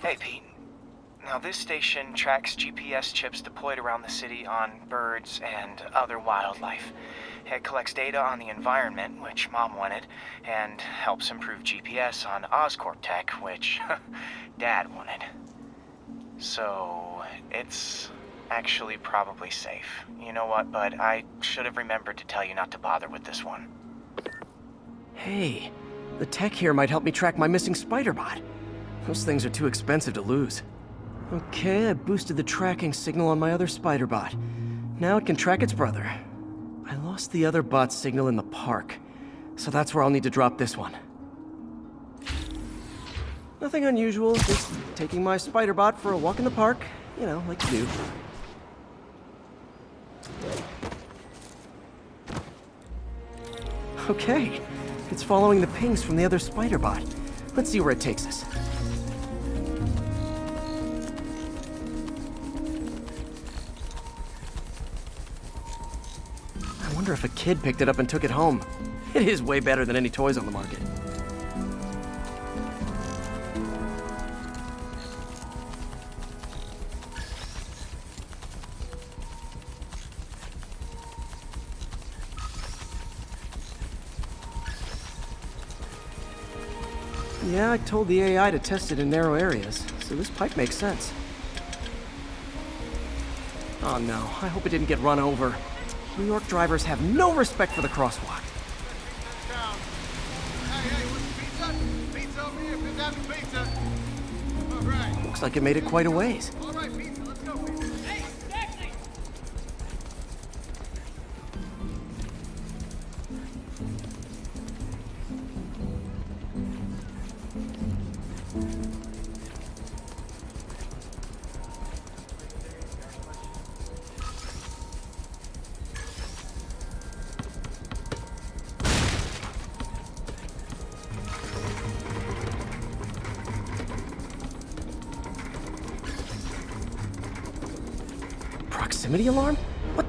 Hey, Pete. Now, this station tracks GPS chips deployed around the city on birds and other wildlife. It collects data on the environment, which Mom wanted, and helps improve GPS on Oscorp tech, which Dad wanted. So, it's actually probably safe. You know what, bud? I should have remembered to tell you not to bother with this one. Hey, the tech here might help me track my missing spider bot. Those things are too expensive to lose. Okay, I boosted the tracking signal on my other spider bot. Now it can track its brother. I lost the other bot's signal in the park, so that's where I'll need to drop this one. Nothing unusual, just taking my spider bot for a walk in the park, you know, like you do. Okay, it's following the pings from the other spider bot. Let's see where it takes us. I wonder if a kid picked it up and took it home. It is way better than any toys on the market. Yeah, I told the AI to test it in narrow areas, so this pipe makes sense. Oh no, I hope it didn't get run over. New York drivers have no respect for the crosswalk. Hey, what's pizza? Pizza over here, pizza having pizza. All right. Looks like it made it quite a ways. All right, pizza, let's go, pizza. Hey, taxi! Proximity alarm? What?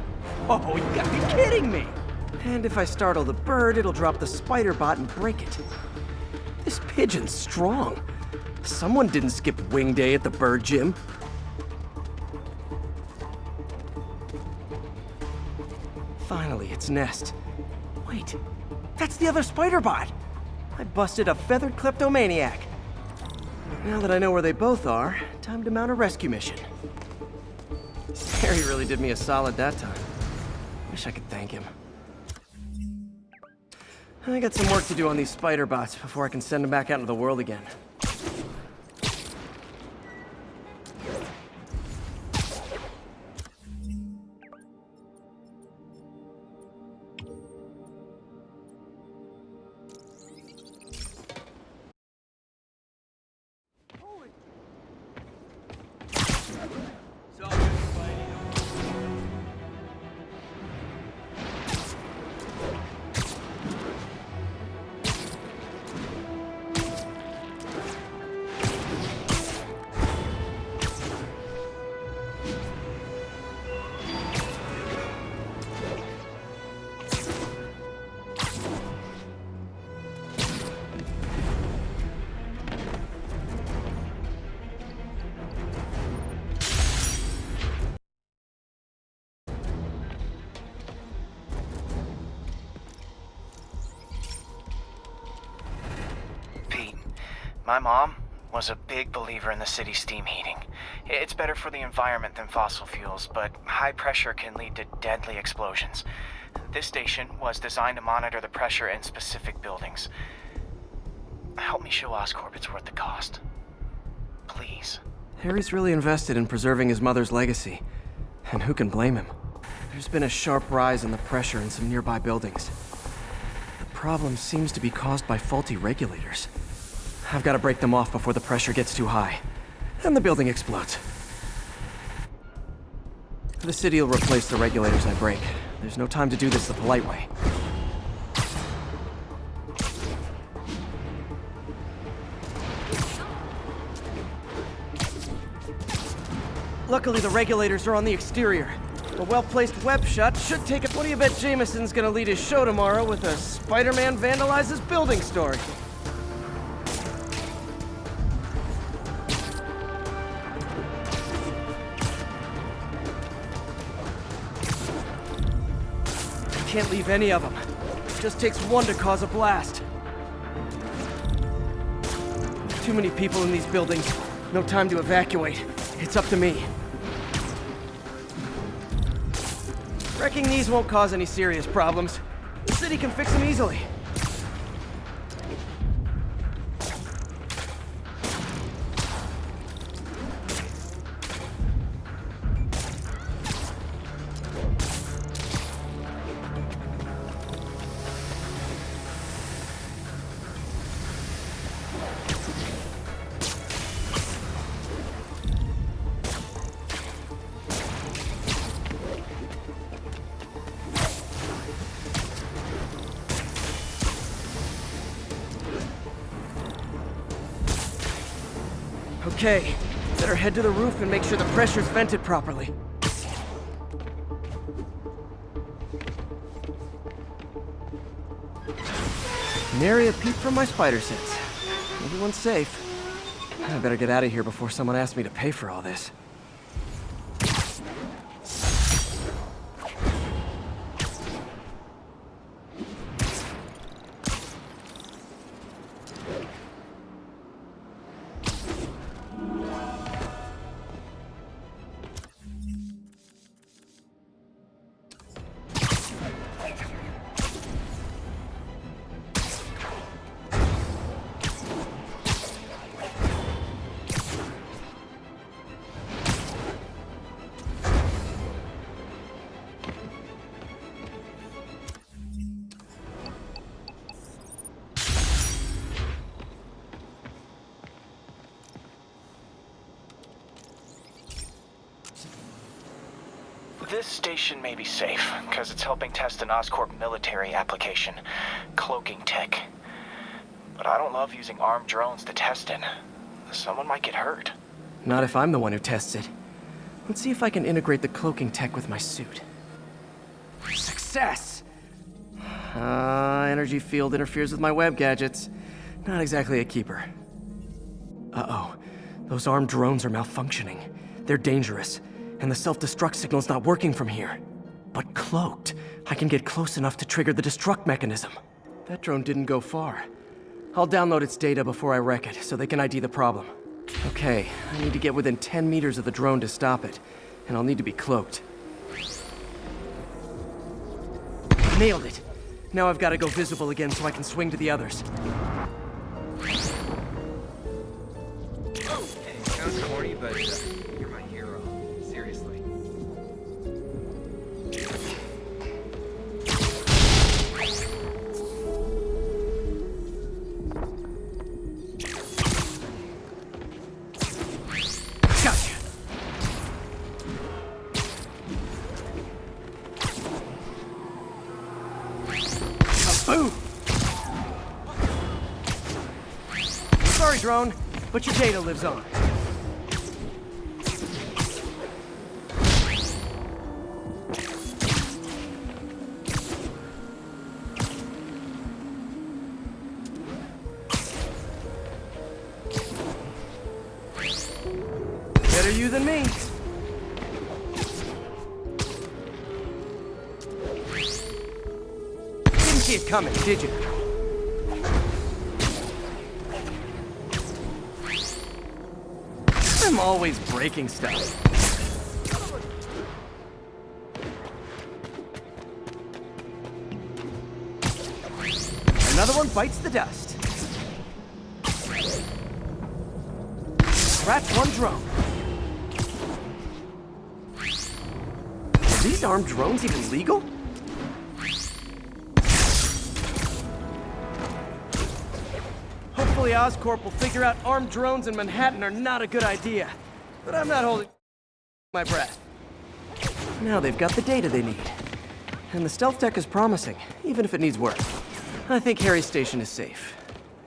Oh, you gotta be kidding me! And if I startle the bird, it'll drop the spider bot and break it. This pigeon's strong. Someone didn't skip wing day at the bird gym. Finally, its nest. Wait, that's the other spider bot! I busted a feathered kleptomaniac. Now that I know where they both are, time to mount a rescue mission. Harry really did me a solid that time. Wish I could thank him. I got some work to do on these spider bots before I can send them back out into the world again. My mom was a big believer in the city's steam heating. It's better for the environment than fossil fuels, but high pressure can lead to deadly explosions. This station was designed to monitor the pressure in specific buildings. Help me show Oscorp it's worth the cost. Please. Harry's really invested in preserving his mother's legacy. And who can blame him? There's been a sharp rise in the pressure in some nearby buildings. The problem seems to be caused by faulty regulators. I've got to break them off before the pressure gets too high. And the building explodes. The city will replace the regulators I break. There's no time to do this the polite way. Luckily, the regulators are on the exterior. A well-placed web shot should take it. What do you bet Jameson's gonna lead his show tomorrow with a Spider-Man vandalizes building story? Can't leave any of them. Just takes one to cause a blast. Too many people in these buildings. No time to evacuate. It's up to me. Wrecking these won't cause any serious problems. The city can fix them easily. Okay, better head to the roof and make sure the pressure's vented properly. Nary a peep from my spider sense. Everyone's safe. I better get out of here before someone asks me to pay for all this. This station may be safe, because it's helping test an Oscorp military application, cloaking tech. But I don't love using armed drones to test it. Someone might get hurt. Not if I'm the one who tests it. Let's see if I can integrate the cloaking tech with my suit. Success! Energy field interferes with my web gadgets. Not exactly a keeper. Uh-oh. Those armed drones are malfunctioning. They're dangerous, and the self-destruct signal's not working from here. But cloaked, I can get close enough to trigger the destruct mechanism. That drone didn't go far. I'll download its data before I wreck it, so they can ID the problem. Okay, I need to get within 10 meters of the drone to stop it, and I'll need to be cloaked. Nailed it! Now I've got to go visible again so I can swing to the others. Hey, sounds corny, but you're my hero. Seriously. Gotcha! Boom! Sorry, drone, but your data lives on. Better you than me. Didn't see it coming, did you? I'm always breaking stuff. Another one bites the dust. Scratch one drone. Are these armed drones even legal? Hopefully Oscorp will figure out armed drones in Manhattan are not a good idea. But I'm not holding my breath. Now they've got the data they need. And the stealth tech is promising, even if it needs work. I think Harry's station is safe.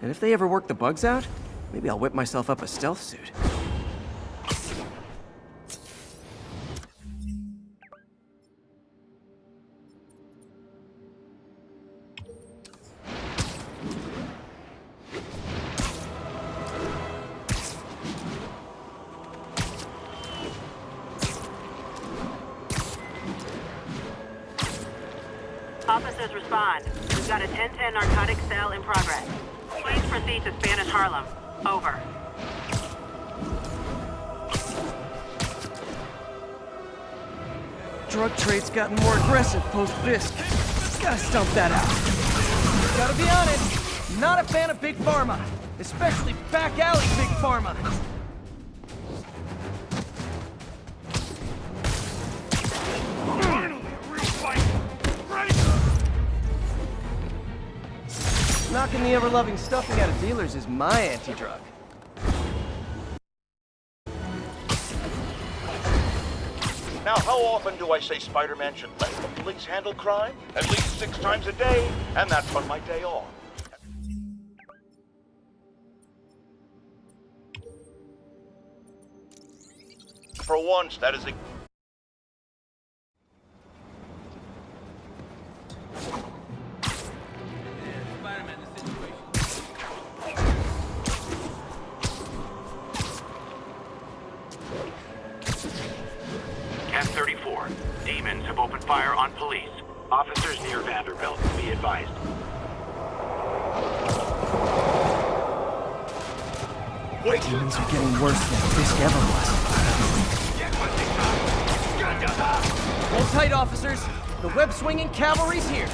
And if they ever work the bugs out, maybe I'll whip myself up a stealth suit. Officers respond. We've got a 1010 narcotic cell in progress. Please proceed to Spanish Harlem. Over. Drug trade's gotten more aggressive post-Fisk. Gotta stump that out. Gotta be honest, not a fan of Big Pharma. Especially back alley Big Pharma. Finally, a real fight! Great! Knocking the ever-loving stuffing out of dealers is my anti-drug. Now, how often do I say Spider-Man should let the police handle crime? At least 6 times a day, and that's on my day off. For once, that is a... F-34. Demons have opened fire on police. Officers near Vanderbilt, be advised. Demons are getting worse than Fisk ever was. Hold tight, officers. The web-swinging cavalry's here.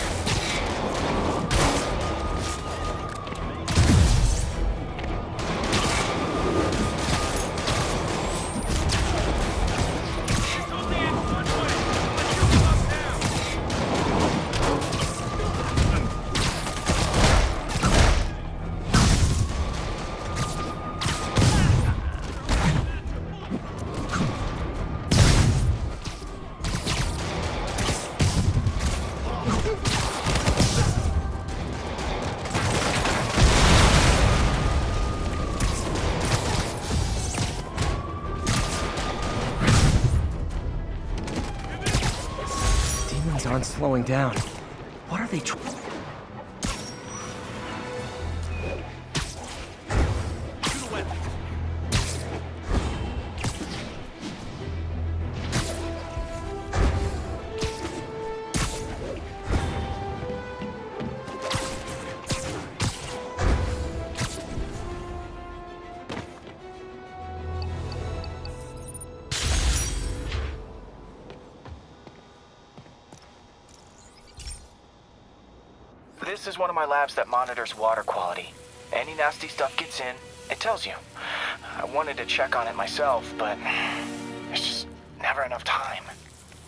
Aren't slowing down. What are they trying? This is one of my labs that monitors water quality. Any nasty stuff gets in, it tells you. I wanted to check on it myself, but there's just never enough time.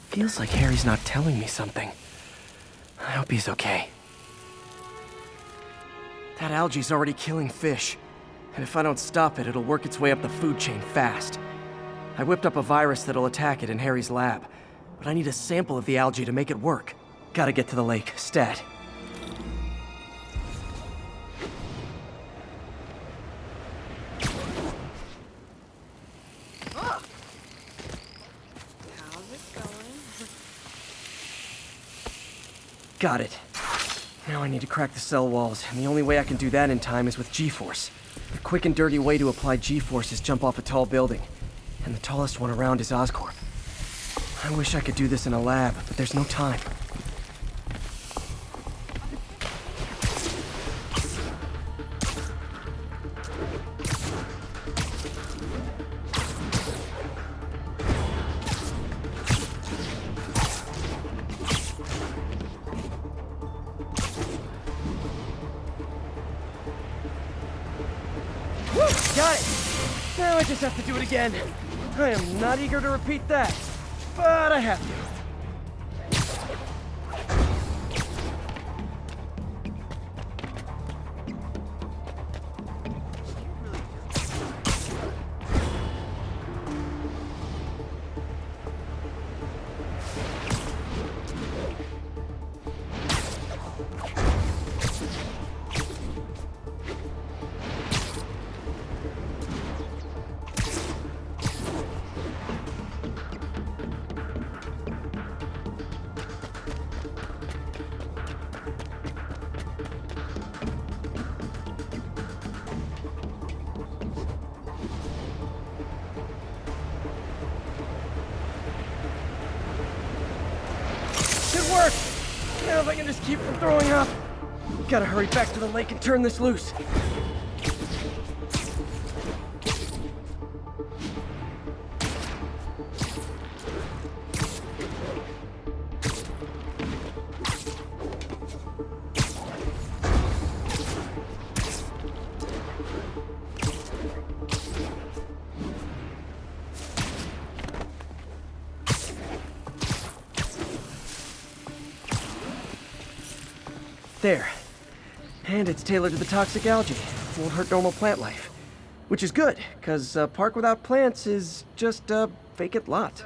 Feels like Harry's not telling me something. I hope he's okay. That algae's already killing fish. And if I don't stop it, it'll work its way up the food chain fast. I whipped up a virus that'll attack it in Harry's lab. But I need a sample of the algae to make it work. Gotta get to the lake, stat. Got it. Now I need to crack the cell walls, and the only way I can do that in time is with G-Force. The quick and dirty way to apply G-Force is jump off a tall building. And the tallest one around is Oscorp. I wish I could do this in a lab, but there's no time. Got it! Now I just have to do it again. I am not eager to repeat that, but I have to. if I can just keep from throwing up. Gotta hurry back to the lake and turn this loose. There. And it's tailored to the toxic algae. Won't hurt normal plant life. Which is good, because a park without plants is just a vacant lot.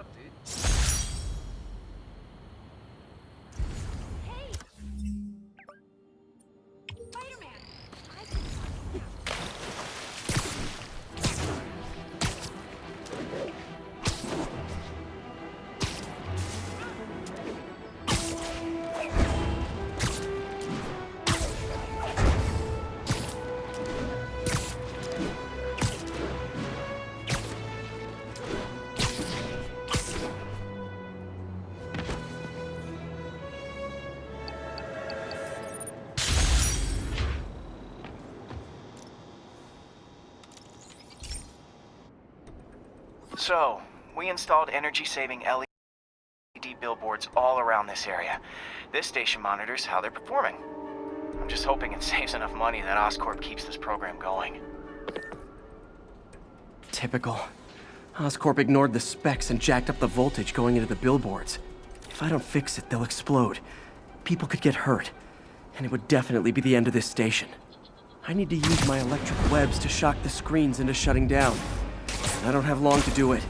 So, we installed energy-saving LED billboards all around this area. This station monitors how they're performing. I'm just hoping it saves enough money that Oscorp keeps this program going. Typical. Oscorp ignored the specs and jacked up the voltage going into the billboards. If I don't fix it, they'll explode. People could get hurt. And it would definitely be the end of this station. I need to use my electric webs to shock the screens into shutting down. I don't have long to do it.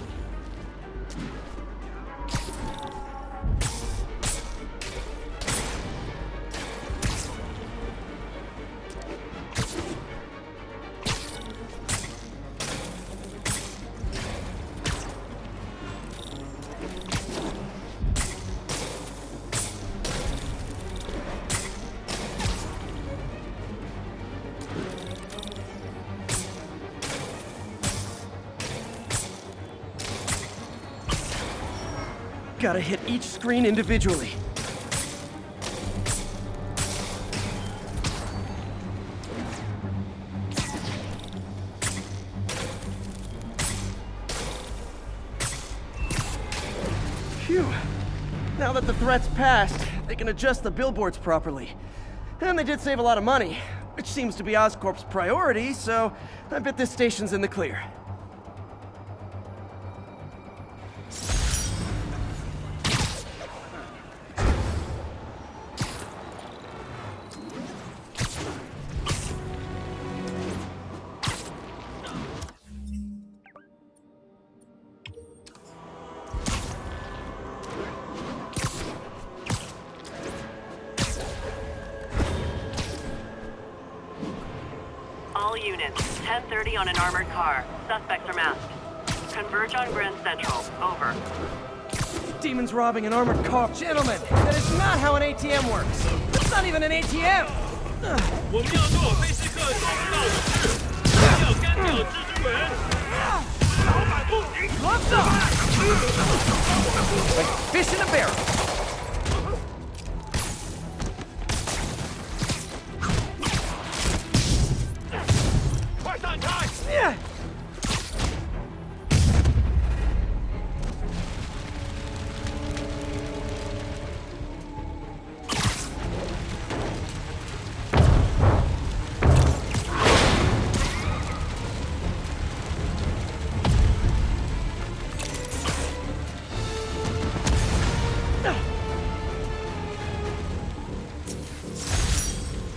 Gotta hit each screen individually. Phew. Now that the threat's passed, they can adjust the billboards properly. And they did save a lot of money, which seems to be Oscorp's priority, so I bet this station's in the clear. All units, 10:30 on an armored car. Suspects are masked. Converge on Grand Central. Over. Demons robbing an armored car. Gentlemen, that is not how an ATM works. It's not even an ATM. 我们要做菲斯克做不到的事，要干掉蜘蛛人。老板不行， Gloves up! Like fish in a barrel. Yeah.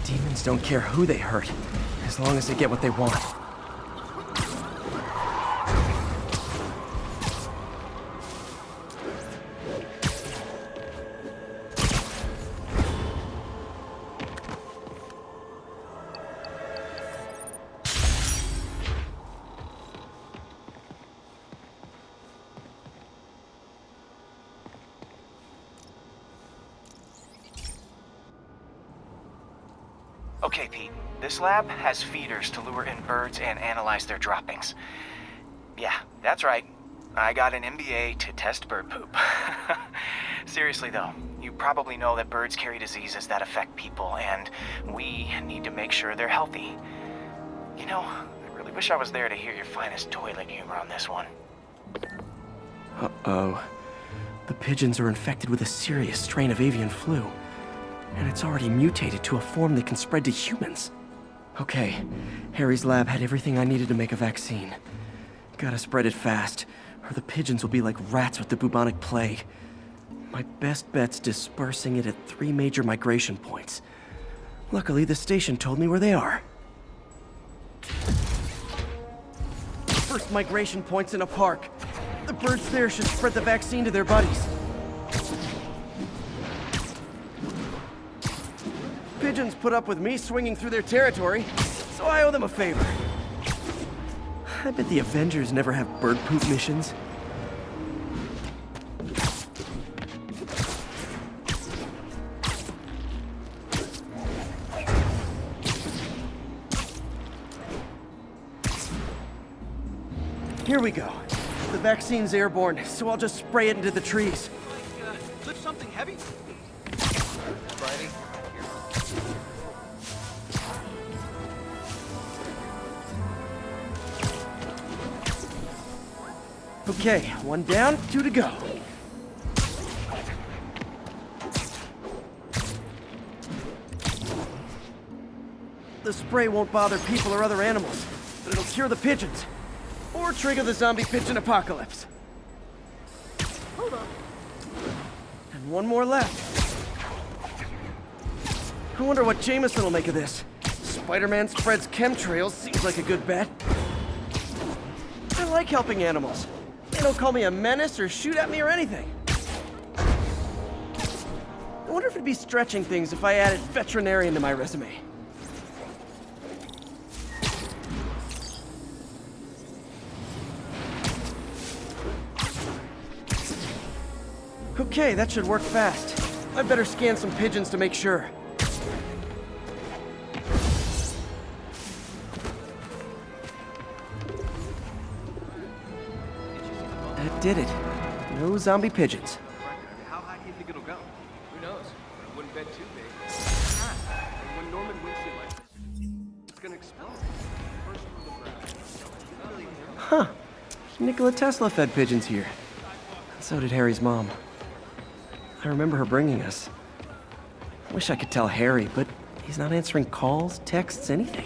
Demons don't care who they hurt, as long as they get what they want. Okay, Pete. This lab has feeders to lure in birds and analyze their droppings. Yeah, that's right. I got an MBA to test bird poop. Seriously though, you probably know that birds carry diseases that affect people, and we need to make sure they're healthy. You know, I really wish I was there to hear your finest toilet humor on this one. Uh-oh. The pigeons are infected with a serious strain of avian flu, and it's already mutated to a form that can spread to humans. Okay, Harry's lab had everything I needed to make a vaccine. Gotta spread it fast, or the pigeons will be like rats with the bubonic plague. My best bet's dispersing it at 3 major migration points. Luckily, the station told me where they are. First migration point's in a park. The birds there should spread the vaccine to their buddies. Pigeons put up with me swinging through their territory, so I owe them a favor. I bet the Avengers never have bird poop missions. Here we go. The vaccine's airborne, so I'll just spray it into the trees. Lift something heavy? Friday? Okay, 1 down, 2 to go. The spray won't bother people or other animals, but it'll cure the pigeons. Or trigger the zombie pigeon apocalypse. Hold on. And 1 more left. I wonder what Jameson will make of this. Spider-Man spreads chemtrails, seems like a good bet. I like helping animals. They don't call me a menace or shoot at me or anything. I wonder if it'd be stretching things if I added veterinarian to my resume. Okay, that should work fast. I'd better scan some pigeons to make sure. That did it. No zombie pigeons. How high do you think it'll go? Who knows? I wouldn't bet too big. And when Norman winks it like this, it's gonna explode. First from the ground. Huh. Nikola Tesla fed pigeons here. And so did Harry's mom. I remember her bringing us. I wish I could tell Harry, but he's not answering calls, texts, anything.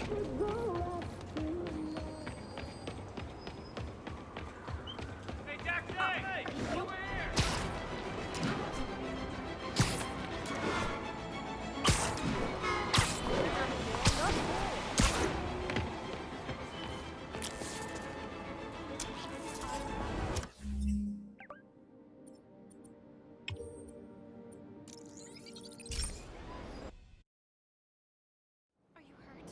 Hey, Jackson! Hey! Over here! Are you hurt?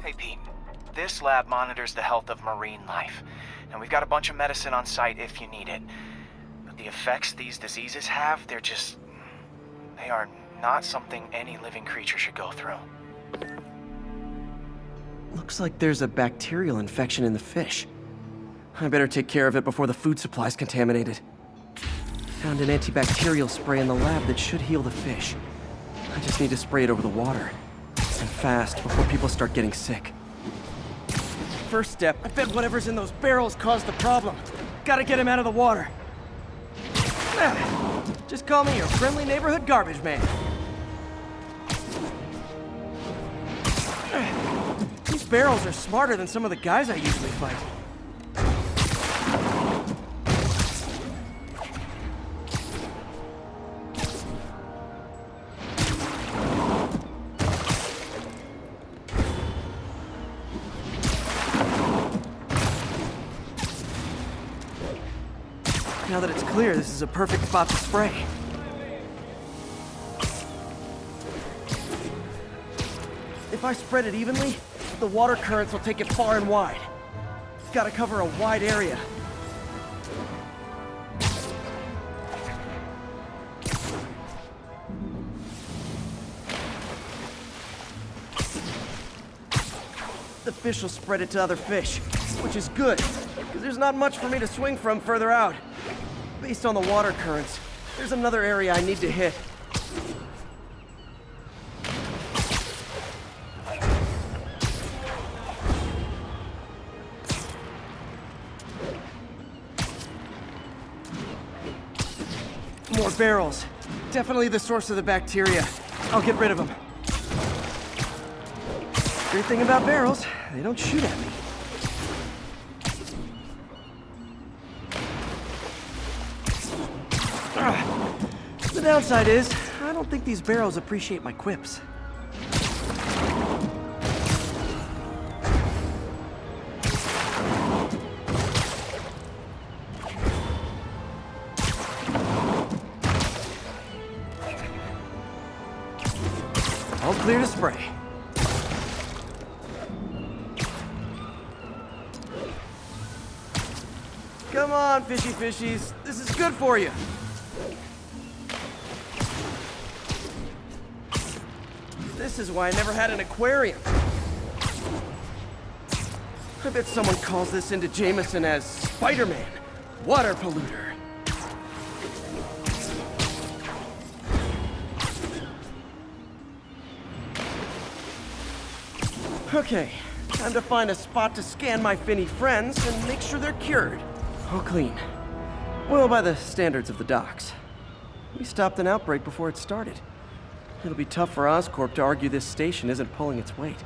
Hey, Pete. This lab monitors the health of marine life, and we've got a bunch of medicine on site if you need it. But the effects these diseases have, they are not something any living creature should go through. Looks like there's a bacterial infection in the fish. I better take care of it before the food supply's contaminated. Found an antibacterial spray in the lab that should heal the fish. I just need to spray it over the water. And fast, before people start getting sick. First step, I bet whatever's in those barrels caused the problem. Gotta get him out of the water. Just call me your friendly neighborhood garbage man. These barrels are smarter than some of the guys I usually fight. Now that it's clear, this is a perfect spot to spray. If I spread it evenly, the water currents will take it far and wide. Gotta cover a wide area. The fish will spread it to other fish, which is good, because there's not much for me to swing from further out. Based on the water currents, there's another area I need to hit. More barrels. Definitely the source of the bacteria. I'll get rid of them. Great thing about barrels, they don't shoot at me. The downside is, I don't think these barrels appreciate my quips. All clear to spray. Come on, fishy fishies. This is good for you. This is why I never had an aquarium. I bet someone calls this into Jameson as Spider-Man, water polluter. Okay, time to find a spot to scan my finny friends and make sure they're cured. All clean. Well, by the standards of the docks. We stopped an outbreak before it started. It'll be tough for Oscorp to argue this station isn't pulling its weight.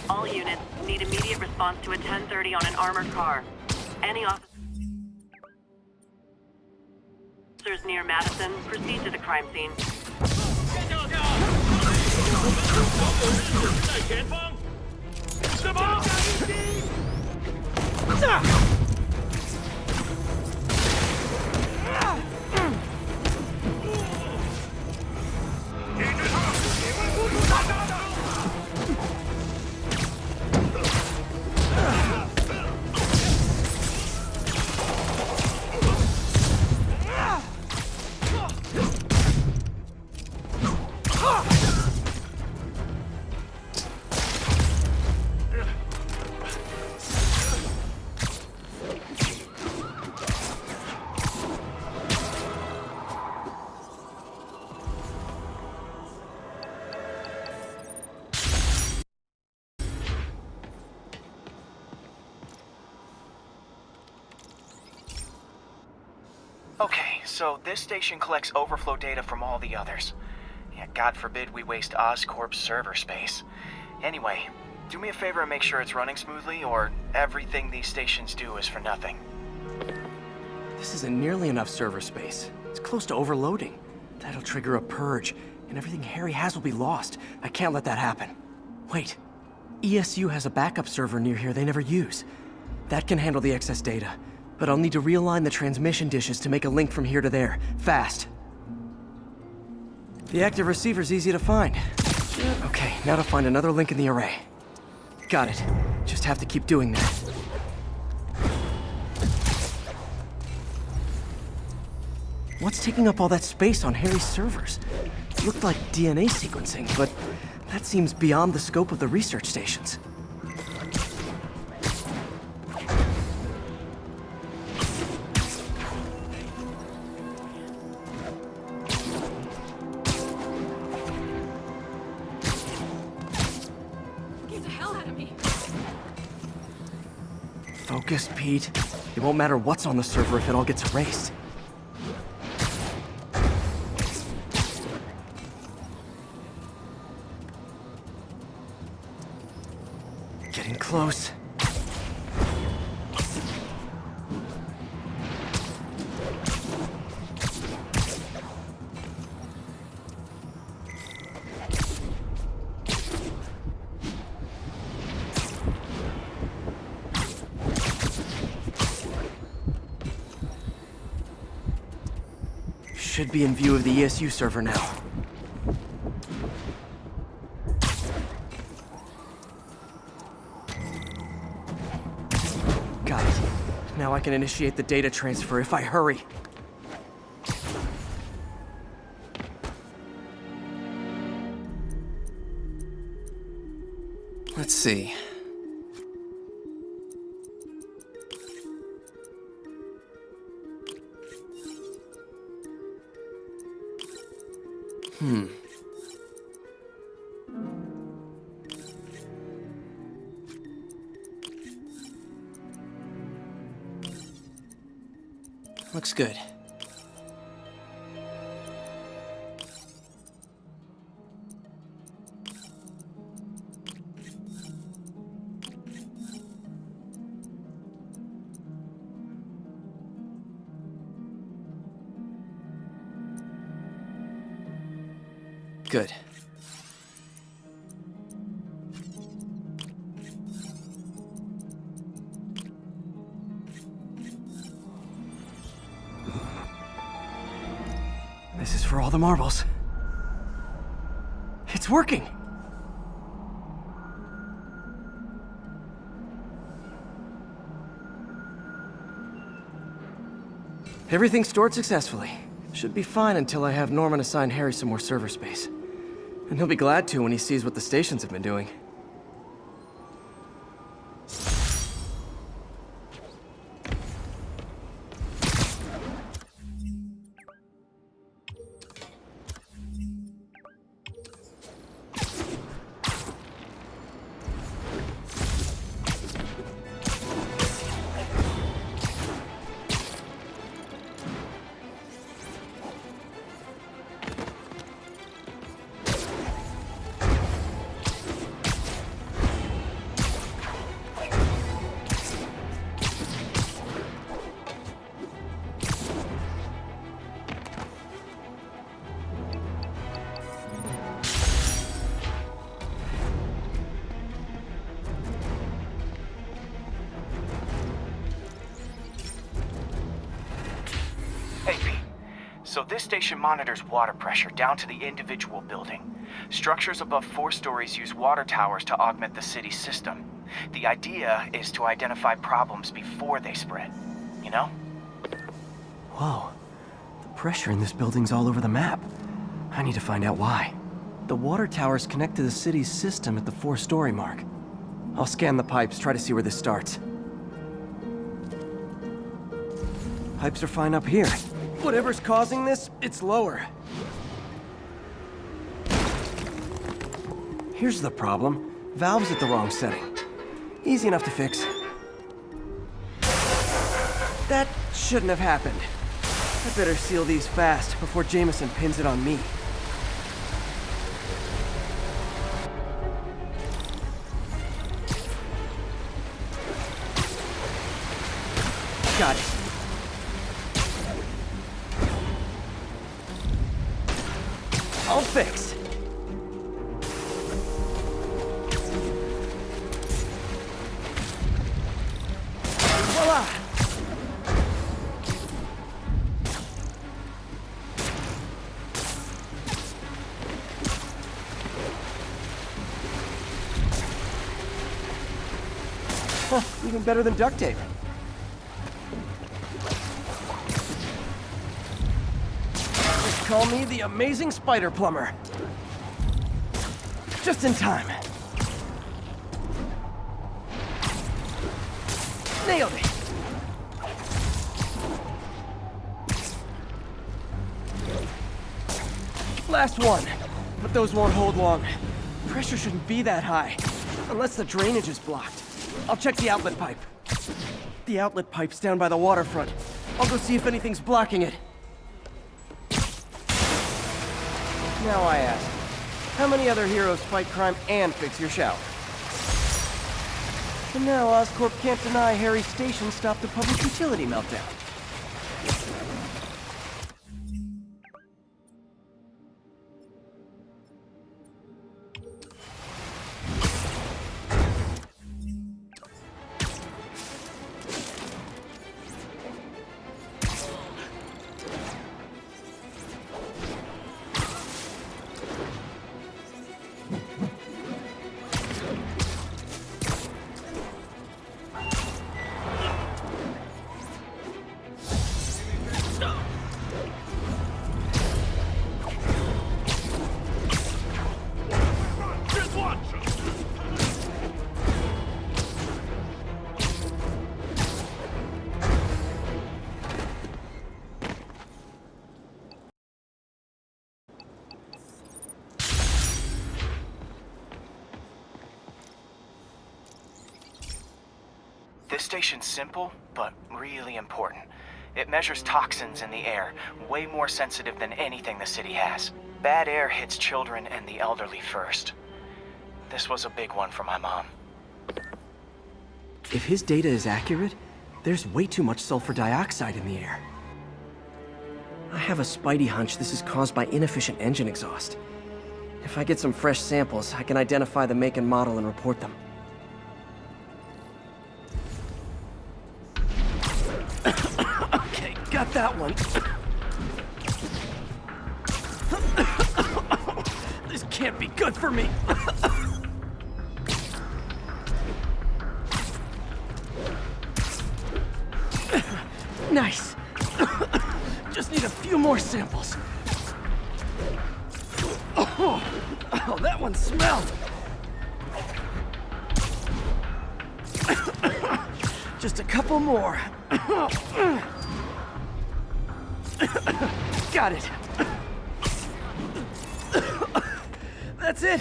All units need immediate response to a 1030 on an armored car. Any officers near Madison, proceed to the crime scene. 先跳跳！在前方！什么？Okay, so this station collects overflow data from all the others. Yeah, God forbid we waste Oscorp's server space. Anyway, do me a favor and make sure it's running smoothly, or everything these stations do is for nothing. This isn't nearly enough server space. It's close to overloading. That'll trigger a purge, and everything Harry has will be lost. I can't let that happen. Wait. ESU has a backup server near here they never use. That can handle the excess data, but I'll need to realign the transmission dishes to make a link from here to there, fast. The active receiver's easy to find. Okay, now to find another link in the array. Got it. Just have to keep doing that. What's taking up all that space on Harry's servers? It looked like DNA sequencing, but that seems beyond the scope of the research stations. Focus, Pete. It won't matter what's on the server if it all gets erased. Getting close. Should be in view of the ESU server now. Got it. Now I can initiate the data transfer if I hurry. Let's see. Looks good. Good. This is for all the marbles. It's working! Everything stored successfully. Should be fine until I have Norman assign Harry some more server space. And he'll be glad to when he sees what the stations have been doing. Hey, Pete. So this station monitors water pressure down to the individual building. Structures above 4 stories use water towers to augment the city's system. The idea is to identify problems before they spread, you know? Whoa. The pressure in this building's all over the map. I need to find out why. The water towers connect to the city's system at the 4-story mark. I'll scan the pipes, try to see where this starts. Pipes are fine up here. Whatever's causing this, it's lower. Here's the problem. Valve's at the wrong setting. Easy enough to fix. That shouldn't have happened. I better seal these fast before Jameson pins it on me. Got it. I'll fix. Voila! Huh, even better than duct tape. Just call me the amazing spider plumber. Just in time. Nailed it! Last one. But those won't hold long. Pressure shouldn't be that high. Unless the drainage is blocked. I'll check the outlet pipe. the outlet pipes down by the waterfront. I'll go see if anything's blocking it. Now I ask, how many other heroes fight crime and fix your shower? And now Oscorp can't deny Harry's station stopped a public utility meltdown. This station's simple, but really important. It measures toxins in the air, way more sensitive than anything the city has. Bad air hits children and the elderly first. This was a big one for my mom. If his data is accurate, there's way too much sulfur dioxide in the air. I have a spidey hunch this is caused by inefficient engine exhaust. If I get some fresh samples, I can identify the make and model and report them. Okay, got that one. This can't be good for me. Nice. Just need a few more samples. Oh, that one smelled. Just a couple more. Got it. That's it.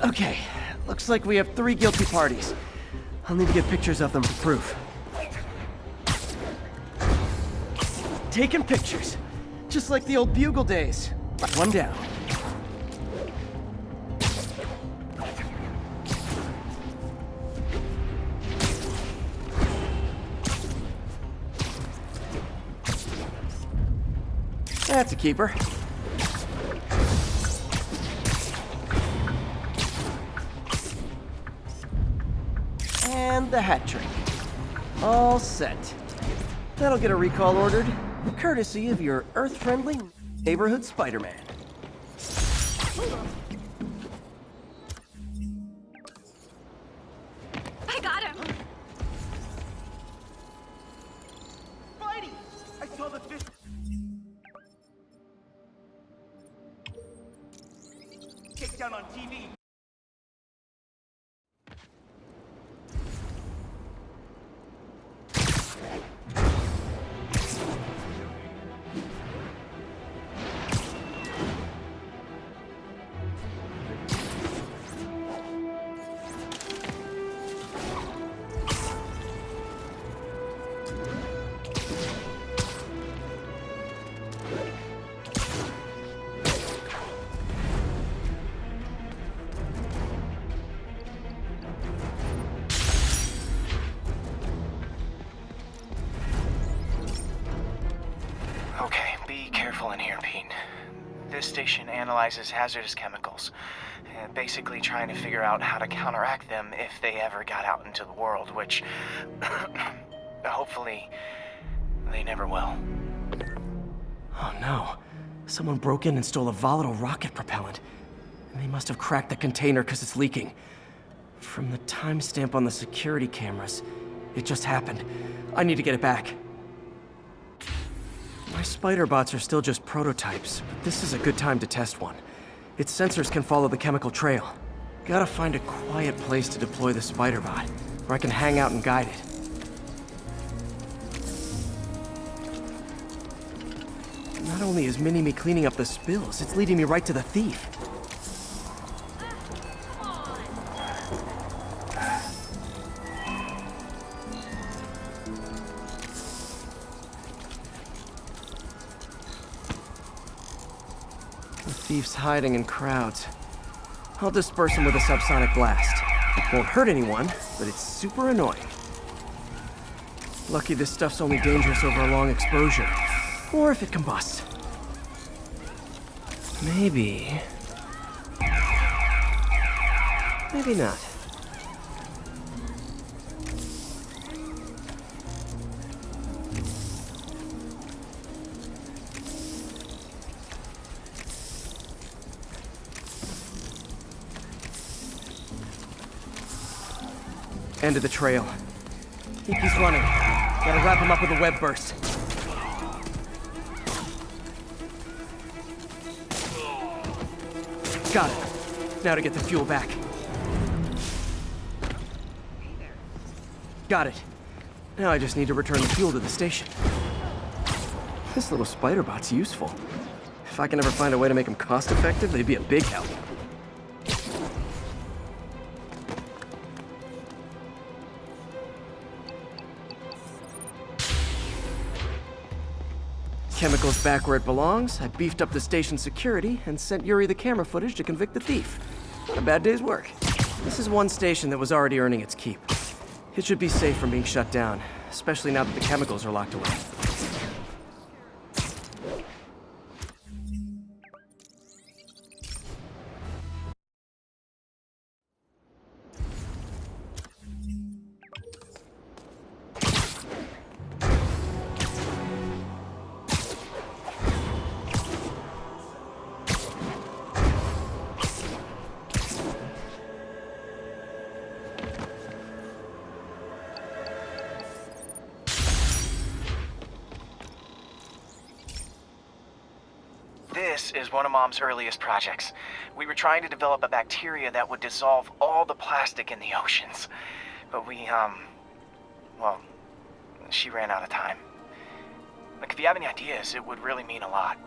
Okay, looks like we have 3 guilty parties. I'll need to get pictures of them for proof. Taking pictures, just like the old Bugle days. One down. That's a keeper. And the hat trick. All set. That'll get a recall ordered, courtesy of your Earth-friendly neighborhood Spider-Man. I got him! Spidey! I saw the fist. Takedown on TV. Okay, be careful in here, Pete. This station analyzes hazardous chemicals, basically trying to figure out how to counteract them if they ever got out into the world, which hopefully they never will. Oh no. Someone broke in and stole a volatile rocket propellant. And they must have cracked the container because it's leaking. From the timestamp on the security cameras, it just happened. I need to get it back. My spider bots are still just prototypes, but this is a good time to test one. Its sensors can follow the chemical trail. Gotta find a quiet place to deploy the spider bot, where I can hang out and guide it. Not only is Mini-Me cleaning up the spills, it's leading me right to the thief. Thieves hiding in crowds. I'll disperse them with a subsonic blast. Won't hurt anyone, but it's super annoying. Lucky this stuff's only dangerous over a long exposure. Or if it combusts. Maybe... maybe not. End of the trail. Think he's running. Gotta wrap him up with a web burst. Got it. Now to get the fuel back. Got it. Now I just need to return the fuel to the station. This little spider bot's useful. If I can ever find a way to make them cost-effective, they'd be a big help. Chemicals back where it belongs. I beefed up the station's security and sent Yuri the camera footage to convict the thief. Not a bad day's work. This is one station that was already earning its keep. It should be safe from being shut down, especially now that the chemicals are locked away. This is one of Mom's earliest projects. We were trying to develop a bacteria that would dissolve all the plastic in the oceans. But well, she ran out of time. Like, if you have any ideas, it would really mean a lot.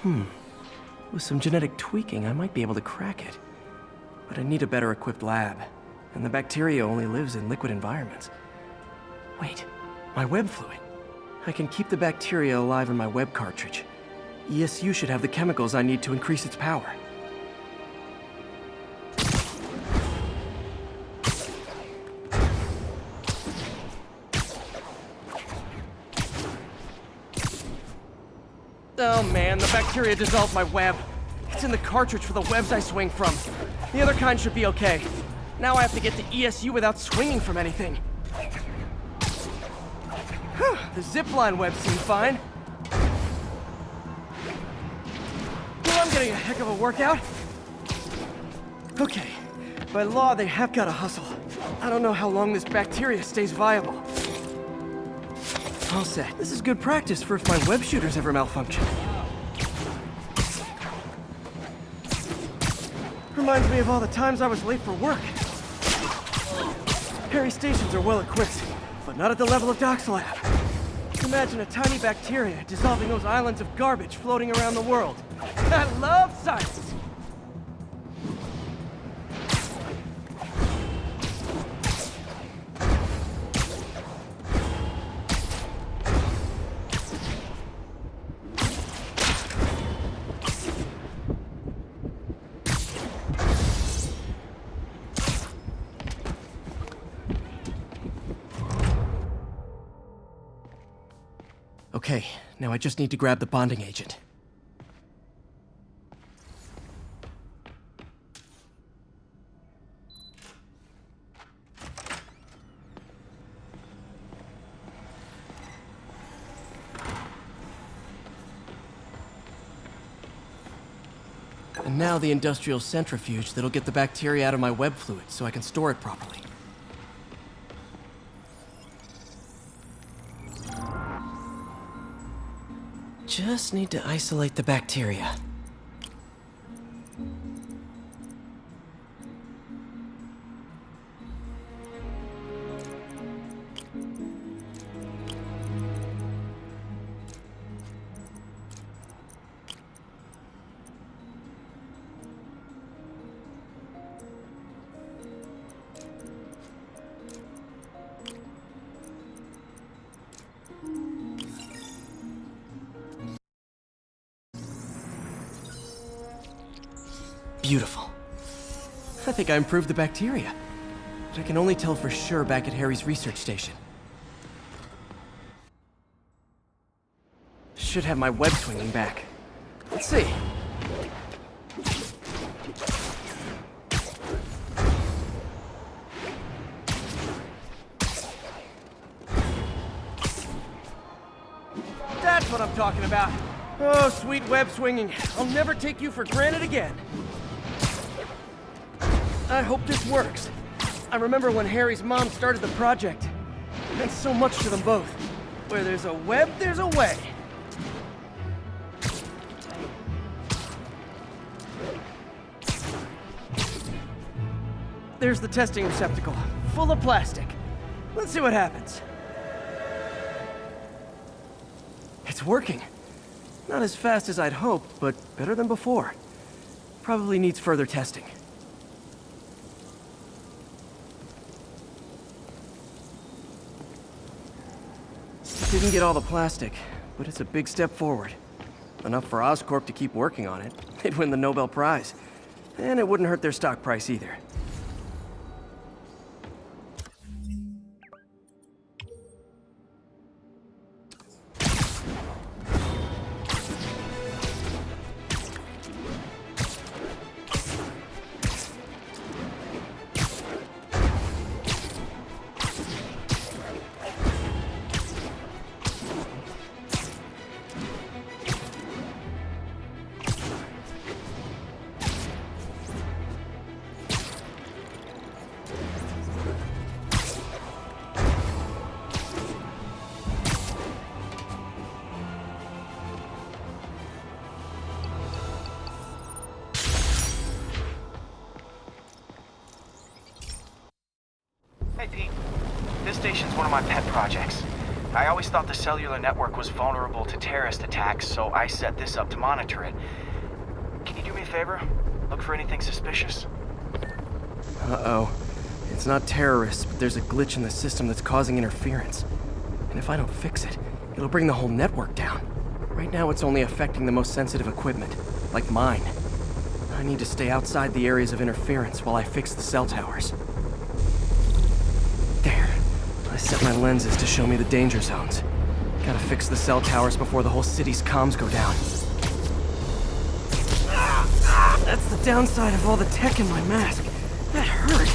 With some genetic tweaking, I might be able to crack it. But I need a better equipped lab. And the bacteria only lives in liquid environments. Wait, my web fluid. I can keep the bacteria alive in my web cartridge. ESU should have the chemicals I need to increase its power. Oh man, the bacteria dissolved my web. It's in the cartridge for the webs I swing from. The other kind should be okay. Now I have to get to ESU without swinging from anything. The zipline web seemed fine. Well, I'm getting a heck of a workout. Okay, by law they have got to hustle. I don't know how long this bacteria stays viable. All set. This is good practice for if my web shooters ever malfunction. Reminds me of all the times I was late for work. Harry stations are well equipped, but not at the level of Doc's lab. Imagine a tiny bacteria dissolving those islands of garbage floating around the world. I love science! Okay, now I just need to grab the bonding agent. And now the industrial centrifuge that'll get the bacteria out of my web fluid so I can store it properly. Just need to isolate the bacteria. Beautiful. I think I improved the bacteria. But I can only tell for sure back at Harry's research station. Should have my web swinging back. Let's see. That's what I'm talking about. Oh, sweet web swinging. I'll never take you for granted again. I hope this works. I remember when Harry's mom started the project. It meant so much to them both. Where there's a web, there's a way. There's the testing receptacle, full of plastic. Let's see what happens. It's working. Not as fast as I'd hoped, but better than before. Probably needs further testing. Didn't get all the plastic, but it's a big step forward. Enough for Oscorp to keep working on it. They'd win the Nobel Prize. And it wouldn't hurt their stock price either. Hey, Pete. This station's one of my pet projects. I always thought the cellular network was vulnerable to terrorist attacks, so I set this up to monitor it. Can you do me a favor? Look for anything suspicious? Uh-oh. It's not terrorists, but there's a glitch in the system that's causing interference. And if I don't fix it, it'll bring the whole network down. Right now, it's only affecting the most sensitive equipment, like mine. I need to stay outside the areas of interference while I fix the cell towers. There. I set my lenses to show me the danger zones. Gotta fix the cell towers before the whole city's comms go down. That's the downside of all the tech in my mask. That hurt.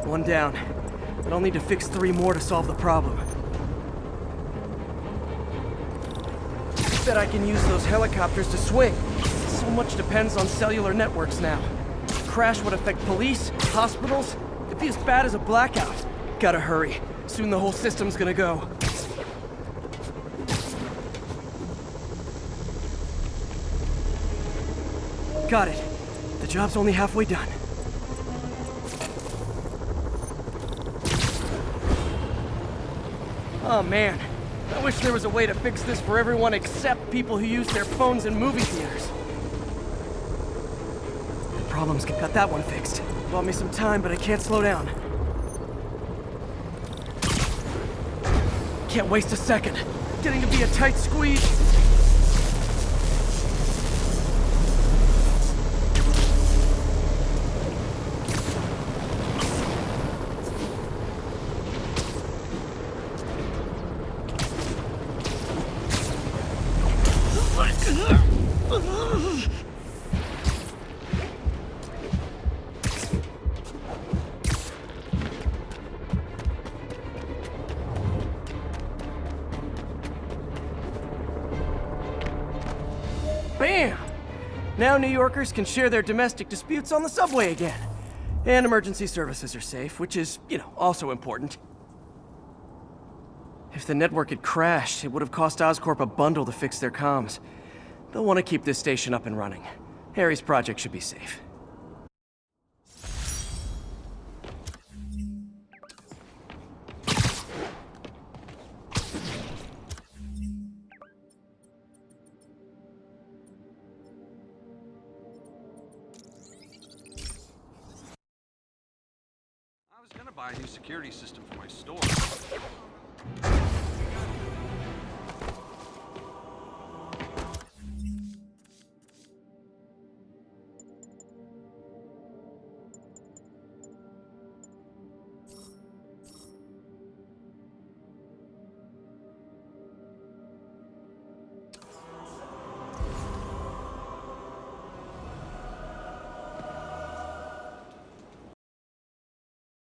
One down. But I'll need to fix 3 more to solve the problem. Bet I can use those helicopters to swing. So much depends on cellular networks now. A crash would affect police, hospitals. It'd be as bad as a blackout. Gotta hurry. Soon the whole system's gonna go. Got it. The job's only halfway done. Oh man. I wish there was a way to fix this for everyone except people who use their phones in movie theaters. The problem's got that one fixed. Bought me some time, but I can't slow down. Can't waste a second. Getting to be a tight squeeze. Bam! Now New Yorkers can share their domestic disputes on the subway again. And emergency services are safe, which is, also important. If the network had crashed, it would have cost Oscorp a bundle to fix their comms. They'll want to keep this station up and running. Harry's project should be safe. buy a new security system for my store.